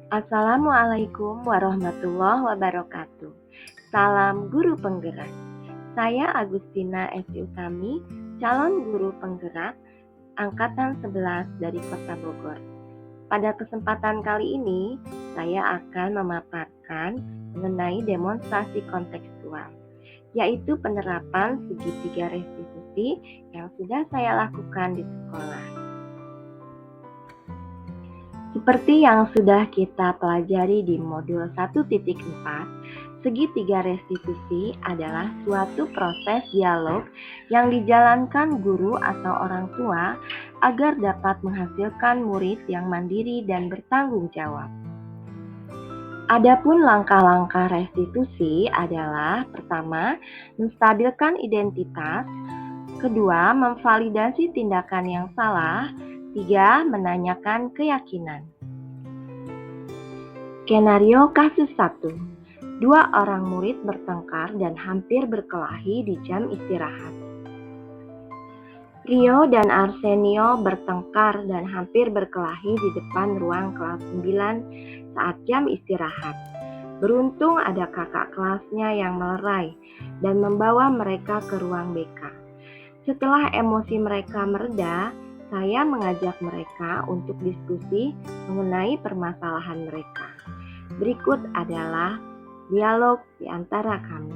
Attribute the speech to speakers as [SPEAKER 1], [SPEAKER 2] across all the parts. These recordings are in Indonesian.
[SPEAKER 1] Assalamualaikum warahmatullahi wabarakatuh. Salam guru penggerak. Saya Agustina S. Utami, calon guru penggerak angkatan 11 dari Kota Bogor. Pada kesempatan kali ini, saya akan memaparkan mengenai demonstrasi kontekstual, yaitu penerapan segitiga restitusi yang sudah saya lakukan di sekolah. Seperti yang sudah kita pelajari di modul 1.4, segitiga restitusi adalah suatu proses dialog yang dijalankan guru atau orang tua agar dapat menghasilkan murid yang mandiri dan bertanggung jawab. Adapun langkah-langkah restitusi adalah: pertama, menstabilkan identitas; kedua, memvalidasi tindakan yang salah; tiga, menanyakan keyakinan. Skenario kasus 1. Dua orang murid bertengkar dan hampir berkelahi di jam istirahat. Rio dan Arsenio bertengkar dan hampir berkelahi di depan ruang kelas 9 saat jam istirahat. Beruntung ada kakak kelasnya yang melerai dan membawa mereka ke ruang BK. Setelah emosi mereka mereda, saya mengajak mereka untuk diskusi mengenai permasalahan mereka. Berikut adalah dialog di antara kami.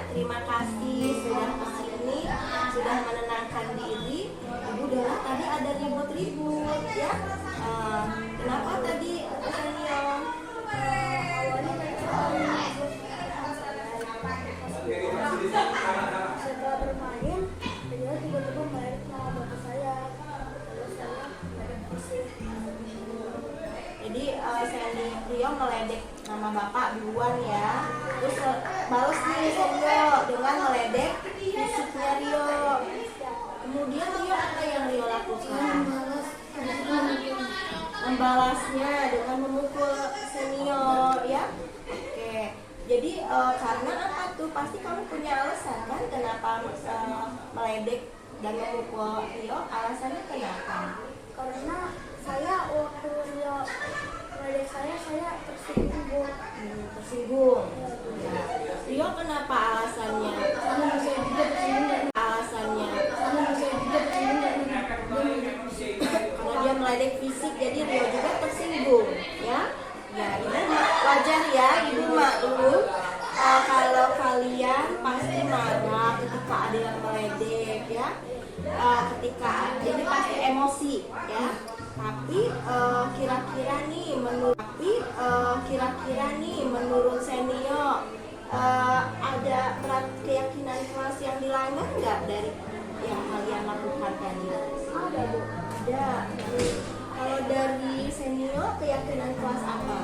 [SPEAKER 2] Terima kasih sudah kesini, sudah menenangkan diri. Ibu dengar tadi ada ribut-ribut, ya. Kenapa tadi, Arsenio?
[SPEAKER 3] Setelah bermain, dia tiba-tiba main sama bapak saya. Lalu saya meledek fisik.
[SPEAKER 2] Jadi Rio meledek nama bapak duluan ya. Terus balas nih Sergio dengan meledek fisiknya Rio. Kemudian Rio apa yang Rio lakukan? Membalasnya dengan memukul senior, ya. Oke. Jadi karena apa tuh? Pasti kamu punya alasan kan kenapa meledek dan memukul Rio? Alasannya kenapa?
[SPEAKER 3] Karena saya waktu dia meledek saya tersinggung.
[SPEAKER 2] Tersinggung. Ya. Rio kenapa alasannya?
[SPEAKER 3] Sama saya juga tersinggung.
[SPEAKER 2] Alasannya
[SPEAKER 3] Sama saya juga tersinggung.
[SPEAKER 2] karena dia meledek fisik, jadi Rio juga tersinggung, ya. Ya, ini wajar ya, ibu maklum. Kalau kalian pasti marah ketika ada yang meledek, ya. Ketika jadi pasti emosi, ya. Tapi kira-kira nih menurut senior ada keyakinan kelas yang dilanggar nggak dari yang kalian lakukan tadi?
[SPEAKER 3] Ada, Bu.
[SPEAKER 2] Ada. Kalau dari senior keyakinan kelas apa?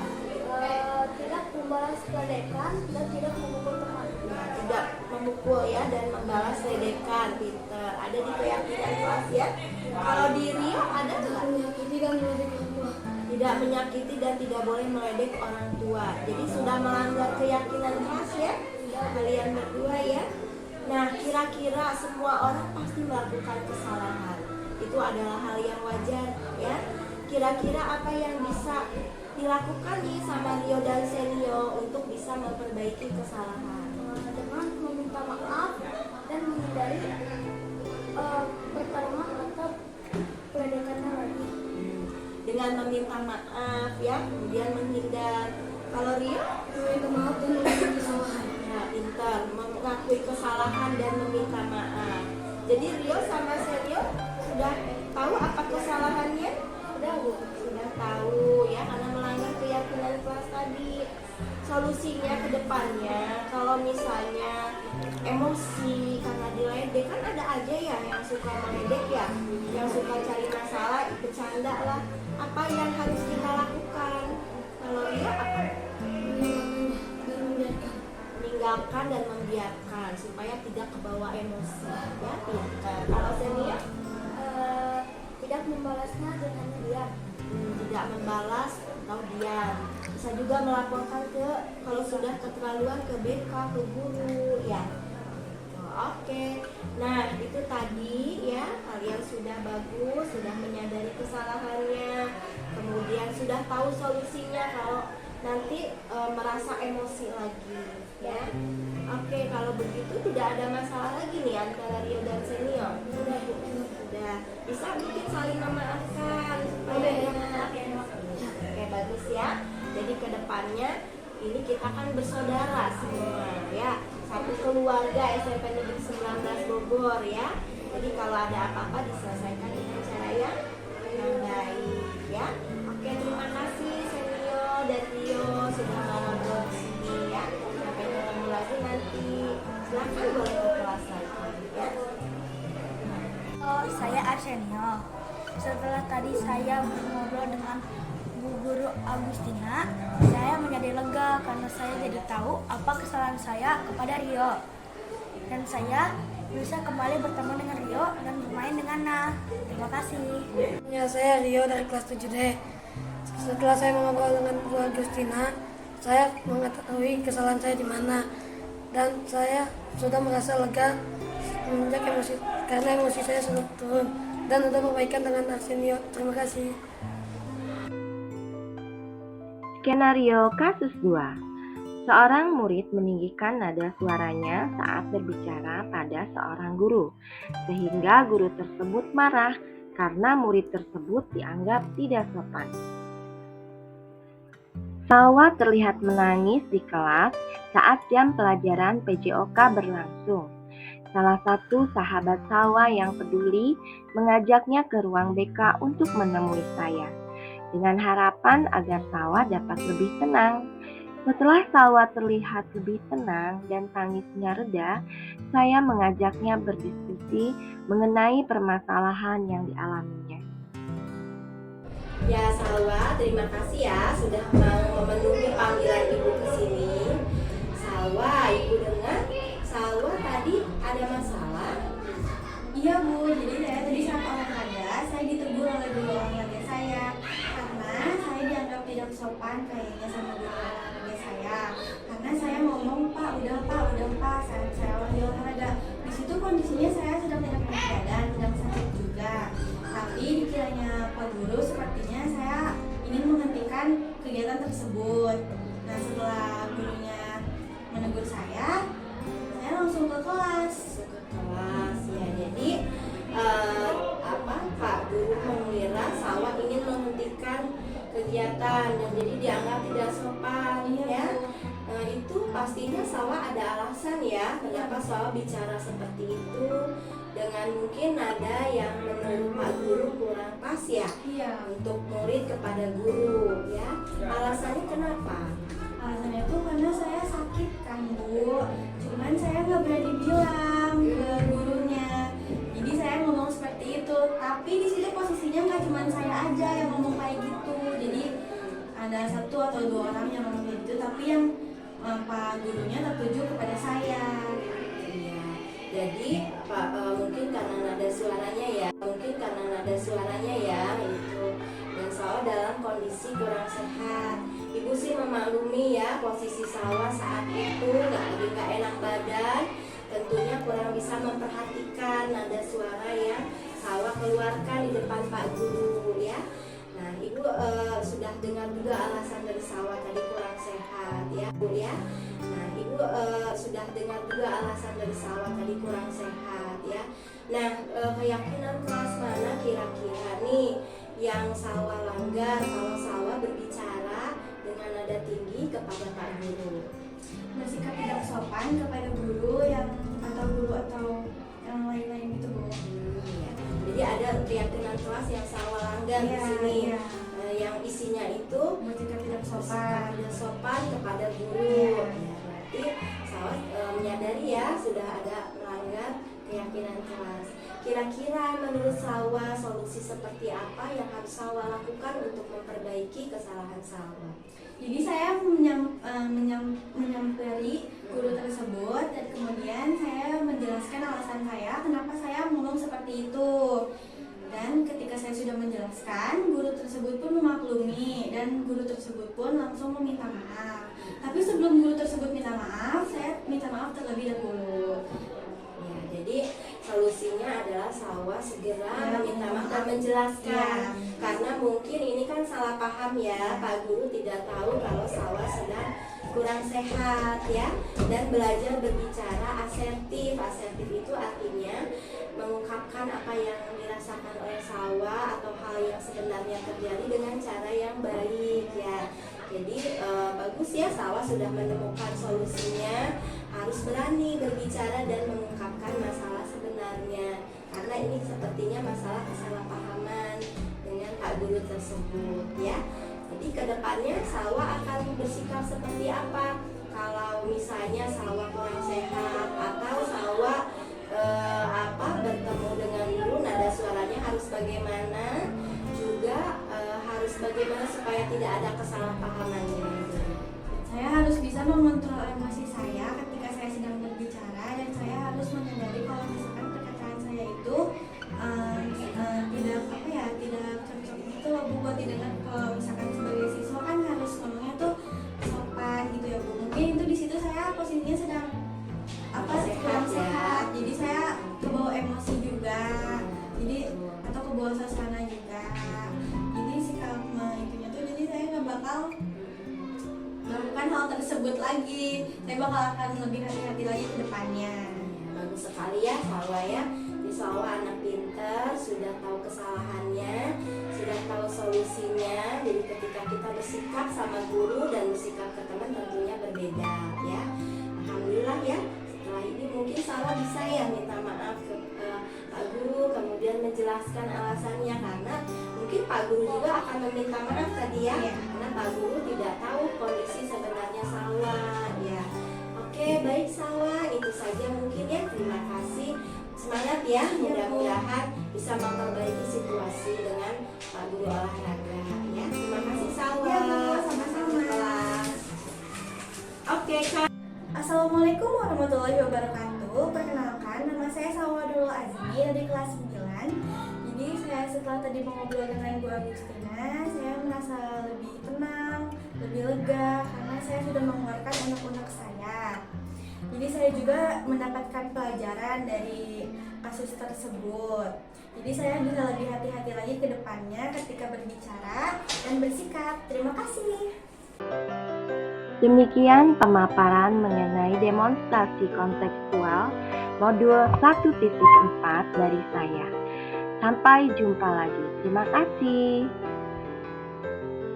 [SPEAKER 3] Tidak membalas ledekan dan tidak memukul teman.
[SPEAKER 2] Nah, tidak memukul ya dan membalas ledekan, pinter. Ada di keyakinan kelas ya. Kalau di Rio ada nggak?
[SPEAKER 3] Menyakiti dan meledek orang tua.
[SPEAKER 2] Tidak menyakiti dan tidak boleh meledek orang tua. Jadi sudah melanggar keyakinan kelas ya, kalian berdua ya. Nah, kira-kira semua orang pasti melakukan kesalahan. Itu adalah hal yang wajar ya. Kira-kira apa yang bisa dilakukan nih sama Rio dan Senio untuk bisa memperbaiki kesalahan?
[SPEAKER 3] Dengan meminta maaf dan menghindari pertarungan atau peledekannya lagi.
[SPEAKER 2] Dengan meminta maaf ya, kemudian menghindar. Kalau Rio?
[SPEAKER 3] Meminta maaf dan mengakui kesalahan.
[SPEAKER 2] Nah, pintar, mengakui kesalahan dan meminta maaf. Jadi Rio sama Senio sudah tahu apa kesalahannya? Sudah tahu ya, karena melanggar keyakinan kelas tadi. Solusinya ke depannya, kalau misalnya emosi karena diledek, kan ada aja ya yang suka meledek ya, yang suka cari masalah, bercanda lah. Apa yang harus kita lakukan? Kalau Rio apa? Meninggalkan dan membiarkan supaya tidak kebawa emosi ya, pintar. Kalau Senia?
[SPEAKER 3] Tidak membalasnya dengan diam.
[SPEAKER 2] Tidak membalas atau diam. Bisa juga melaporkan kalau sudah keterlaluan ke BK, ke guru ya. Oke, nah itu tadi ya, kalian sudah bagus, sudah menyadari kesalahannya, kemudian sudah tahu solusinya kalau nanti merasa emosi lagi ya. Oke, kalau begitu tidak ada masalah lagi nih antara Rio dan Senior. Sudah Bu, sudah bisa mungkin saling memaafkan supaya enak. Oke, bagus ya. Jadi kedepannya ini kita kan bersaudara semua ya, satu keluarga SMP Negeri 19 Bogor ya. Jadi kalau ada apa-apa diselesaikan dengan cara yang baik ya. Oke, terima kasih Senior dan Rio sudah mau ngobrol di sini ya. Sampai ketemu lagi nanti. Silakan boleh ke kelas lagi ya.
[SPEAKER 3] Saya Arsenio. Setelah tadi saya ngobrol dengan Bu Guru Agustina, saya menjadi lega karena saya jadi tahu apa kesalahan saya kepada Rio. Dan saya bisa kembali bertemu dengan Rio dan bermain dengan Na. Terima kasih.
[SPEAKER 4] Ya, saya Rio dari kelas 7D. Setelah saya mengobrol dengan Bu Agustina, saya mengetahui kesalahan saya di mana, dan saya sudah merasa lega semenjak karena emosi saya sudah turun dan sudah perbaikan dengan Arsenio. Terima kasih.
[SPEAKER 1] Skenario kasus 2. Seorang murid meninggikan nada suaranya saat berbicara pada seorang guru, sehingga guru tersebut marah karena murid tersebut dianggap tidak sopan. Salwa terlihat menangis di kelas saat jam pelajaran PJOK berlangsung. Salah satu sahabat Salwa yang peduli mengajaknya ke ruang BK untuk menemui saya, dengan harapan agar Salwa dapat lebih tenang. Setelah Salwa terlihat lebih tenang dan tangisnya reda, saya mengajaknya berdiskusi mengenai permasalahan yang dialaminya.
[SPEAKER 2] Ya Salwa, terima kasih ya sudah mau memenuhi panggilan Ibu ke sini. Salwa, Ibu dengar Salwa tadi ada masalah?
[SPEAKER 5] Iya Bu, jadi saya tadi saat olahraga, saya ditegur oleh guru olahraga saya karena saya dianggap tidak sopan kayaknya sama guru olahraga saya. Karena saya ngomong udah pak saat saya olahraga. Di situ kondisinya saya sedang tidak enak badan, sedang sakit juga. Tapi dikiranya Pak Guru sepertinya saya ingin menghentikan kegiatan tersebut. Nah setelah gurunya menegur saya langsung ke kelas.
[SPEAKER 2] Ya, jadi Pak Guru mengira Salwa ingin menghentikan kegiatan dan jadi dianggap tidak sopan ya. Itu pastinya Salwa ada alasan ya kenapa Salwa bicara seperti itu, dengan mungkin nada yang menurut Pak Guru kurang pas ya.
[SPEAKER 5] Iya.
[SPEAKER 2] Untuk murid kepada guru ya. Alasannya kenapa?
[SPEAKER 5] Alasannya tuh karena saya sakit kan Bu, cuman saya nggak berani bilang ke gurunya. Jadi saya ngomong seperti itu, tapi di situ posisinya nggak cuma saya aja yang ngomong kayak gitu. Jadi ada 1 atau 2 orang yang ngomong kayak gitu, tapi yang Pak gurunya tertuju kepada saya.
[SPEAKER 2] Iya. Jadi mungkin karena nada suaranya ya itu, dan Salwa dalam kondisi kurang sehat. Ibu sih memaklumi ya posisi Salwa saat itu nggak enak badan, tentunya kurang bisa memperhatikan nada suara yang Salwa keluarkan di depan Pak Guru ya. Nah Ibu sudah dengar juga alasan dari Salwa tadi kurang sehat ya Bu ya. Nah Ibu sudah dengar juga alasan dari Salwa tadi kurang sehat ya. Nah keyakinan kelas mana kira-kira nih yang Salwa langgar kalau Salwa berbicara dengan nada tinggi kepada Pak Guru?
[SPEAKER 5] Bersikap tidak sopan kepada guru atau yang lain-lain gitu Bu.
[SPEAKER 2] Ya. Jadi ada keyakinan kelas yang Salwa langgar di sini.
[SPEAKER 5] Iya.
[SPEAKER 2] Yang isinya itu
[SPEAKER 5] Bersikap tidak
[SPEAKER 2] bersikap
[SPEAKER 5] sopan.
[SPEAKER 2] tidak sopan kepada guru.
[SPEAKER 5] Iya.
[SPEAKER 2] Ya, berarti Salwa menyadari ya sudah ada melanggar keyakinan kelas. Kira-kira menurut Salwa solusi seperti apa yang harus Salwa lakukan untuk memperbaiki kesalahan Salwa?
[SPEAKER 5] Jadi saya menyamperi guru tersebut dan kemudian saya menjelaskan alasan saya kenapa saya ngomong seperti itu. Dan ketika saya sudah menjelaskan, guru tersebut pun memaklumi dan guru tersebut pun langsung meminta maaf. Tapi sebelum guru tersebut minta maaf, saya minta maaf terlebih dahulu.
[SPEAKER 2] Sawa segera meminta maaf dan menjelaskan. Karena mungkin ini kan salah paham ya, Pak Guru tidak tahu kalau Sawa sedang kurang sehat ya, dan belajar berbicara asertif. Asertif itu artinya mengungkapkan apa yang dirasakan oleh Sawa atau hal yang sebenarnya terjadi dengan cara yang baik ya. Jadi bagus ya, Sawa sudah menemukan solusinya, harus berani berbicara dan mengungkapkan masalah sebenarnya, karena ini sepertinya masalah kesalahpahaman dengan Pak Guru tersebut ya. Jadi kedepannya Sawa akan bersikap seperti apa kalau misalnya Sawa kurang sehat atau Sawa bertemu dengan guru, nada suaranya harus bagaimana, juga harus bagaimana supaya tidak ada kesalahpahamannya.
[SPEAKER 5] Saya harus bisa mengontrol emosi saya ketika saya sedang berbicara, dan saya harus menyadari kalau misalkan perkataan saya itu tidak cocok gitu loh Bu, buat didengar. Kalau misalkan sebagai siswa kan harus ngomongnya tuh sopan gitu ya Bu. Mungkin itu di situ saya posisinya sedang kurang sehat, jadi saya kebawa emosi juga, jadi atau kebawa suasana juga. Jadi sikap itunya tuh, jadi saya nggak bakal melakukan hal tersebut lagi. Saya bakal akan lebih hati-hati lagi ke depannya.
[SPEAKER 2] Bagus sekali ya Sawa ya. Di Sawa anak pintar, sudah tahu kesalahannya, sudah tahu solusinya. Jadi ketika kita bersikap sama guru dan bersikap ke teman tentunya berbeda ya. Alhamdulillah ya. Setelah ini mungkin Sawa bisa ya minta maaf ke Pak Guru, kemudian menjelaskan alasannya, karena mungkin Pak Guru juga akan meminta maaf tadi ya, karena Pak Guru tidak tahu kondisi sebenarnya Sawa ya. Oke, baik Sawa, itu saja mungkin ya. Terima kasih, semangat ya, mudah-mudahan bisa memperbaiki situasi dengan Pak Guru olahraga ya. Terima kasih Sawa.
[SPEAKER 5] Ya, Bu, sama-sama.
[SPEAKER 2] Kelas. Oke Kak.
[SPEAKER 5] Assalamualaikum warahmatullahi wabarakatuh. Perkenalkan, nama saya Sawadul Azmi dari kelas 9. Jadi saya setelah tadi mengobrol dengan Bu Agustina, saya merasa lebih tenang, lebih lega, karena saya sudah mengeluarkan unek-unek saya. Jadi saya juga mendapatkan pelajaran dari kasus tersebut. Jadi saya bisa lebih hati-hati lagi ke depannya ketika berbicara dan bersikap. Terima kasih.
[SPEAKER 1] Demikian pemaparan mengenai demonstrasi kontekstual modul 1.4 dari saya. Sampai jumpa lagi. Terima kasih.